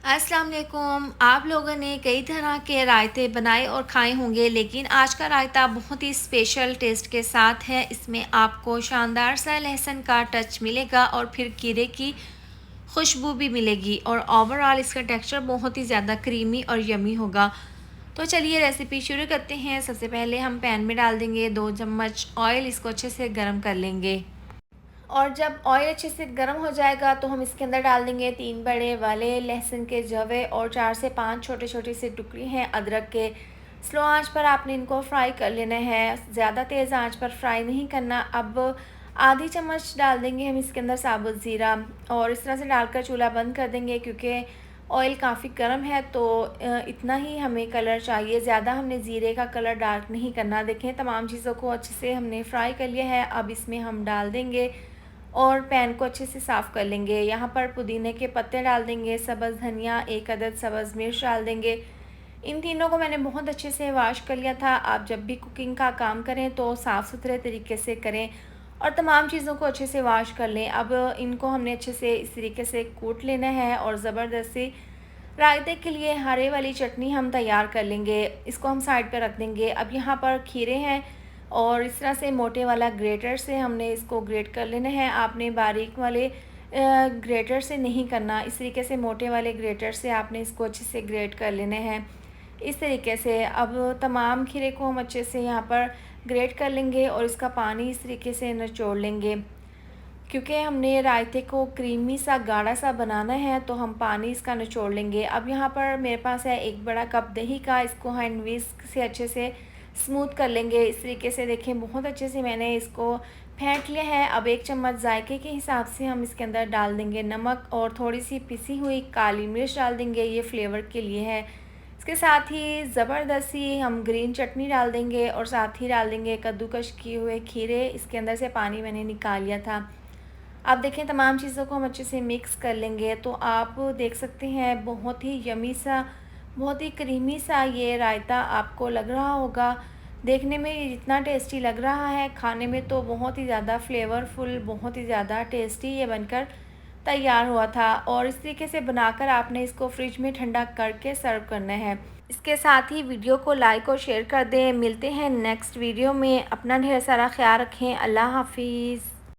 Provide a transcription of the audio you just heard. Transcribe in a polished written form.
अस्सलाम वालेकुम। आप लोगों ने कई तरह के रायते बनाए और खाए होंगे, लेकिन आज का रायता बहुत ही स्पेशल टेस्ट के साथ है। इसमें आपको शानदार सा लहसुन का टच मिलेगा और फिर कीड़े की खुशबू भी मिलेगी और ओवरऑल इसका टेक्सचर बहुत ही ज़्यादा क्रीमी और यमी होगा। तो चलिए रेसिपी शुरू करते हैं। सबसे पहले हम पैन में डाल देंगे 2 चम्मच ऑयल, इसको अच्छे से गर्म कर लेंगे। और जब ऑयल अच्छे से गर्म हो जाएगा तो हम इसके अंदर डाल देंगे 3 बड़े वाले लहसुन के जवे और 4 से 5 छोटे छोटे से टुकड़े हैं अदरक के। स्लो आंच पर आपने इनको फ्राई कर लेना है, ज़्यादा तेज़ आंच पर फ्राई नहीं करना। अब आधी चम्मच डाल देंगे हम इसके अंदर साबुत ज़ीरा और इस तरह से डालकर चूल्हा बंद कर देंगे, क्योंकि ऑयल काफ़ी गर्म है तो इतना ही हमें कलर चाहिए, ज़्यादा हमने ज़ीरे का कलर डार्क नहीं करना। देखें तमाम चीज़ों को अच्छे से हमने फ्राई कर लिया है। अब इसमें हम डाल देंगे और पैन को अच्छे से साफ़ कर लेंगे। यहाँ पर पुदीने के पत्ते डाल देंगे, सब्ज़ धनिया, 1 अदद सब्ज़ मिर्च डाल देंगे। इन तीनों को मैंने बहुत अच्छे से वॉश कर लिया था। आप जब भी कुकिंग का काम करें तो साफ़ सुथरे तरीके से करें और तमाम चीज़ों को अच्छे से वॉश कर लें। अब इनको हमने अच्छे से इस तरीके से कूट लेना है और ज़बरदस्ती रायते के लिए हरे वाली चटनी हम तैयार कर लेंगे। इसको हम साइड पर रख देंगे। अब यहाँ पर खीरे हैं और इस तरह से मोटे वाला ग्रेटर से हमने इसको ग्रेट कर लेना है। आपने बारीक वाले ग्रेटर से नहीं करना, इस तरीके से मोटे वाले ग्रेटर से आपने इसको अच्छे से ग्रेट कर लेना है। इस तरीके से अब तमाम खीरे को हम अच्छे से यहाँ पर ग्रेट कर लेंगे और इसका पानी इस तरीके से निचोड़ लेंगे। क्योंकि हमने रायते को क्रीमी सा गाढ़ा सा बनाना है तो हम पानी इसका निचोड़ लेंगे। अब यहाँ पर मेरे पास है 1 बड़ा कप दही का, इसको हैंड विस्क से अच्छे से स्मूथ कर लेंगे। इस तरीके से देखें बहुत अच्छे से मैंने इसको फेंट लिया है। अब 1 चम्मच जायके के हिसाब से हम इसके अंदर डाल देंगे नमक और थोड़ी सी पिसी हुई काली मिर्च डाल देंगे, ये फ्लेवर के लिए है। इसके साथ ही ज़बरदस्ती हम ग्रीन चटनी डाल देंगे और साथ ही डाल देंगे कद्दूकश किए हुए खीरे। इसके अंदर से पानी मैंने निकाल लिया था। आप देखें तमाम चीज़ों को हम अच्छे से मिक्स कर लेंगे तो आप देख सकते हैं बहुत ही यमी सा, बहुत ही क्रीमी सा ये रायता आपको लग रहा होगा। देखने में ये जितना टेस्टी लग रहा है, खाने में तो बहुत ही ज़्यादा फ्लेवरफुल, बहुत ही ज़्यादा टेस्टी ये बनकर तैयार हुआ था। और इस तरीके से बनाकर आपने इसको फ्रिज में ठंडा करके सर्व करना है। इसके साथ ही वीडियो को लाइक और शेयर कर दें। मिलते हैं नेक्स्ट वीडियो में। अपना ढेर सारा ख्याल रखें। अल्लाह हाफिज़।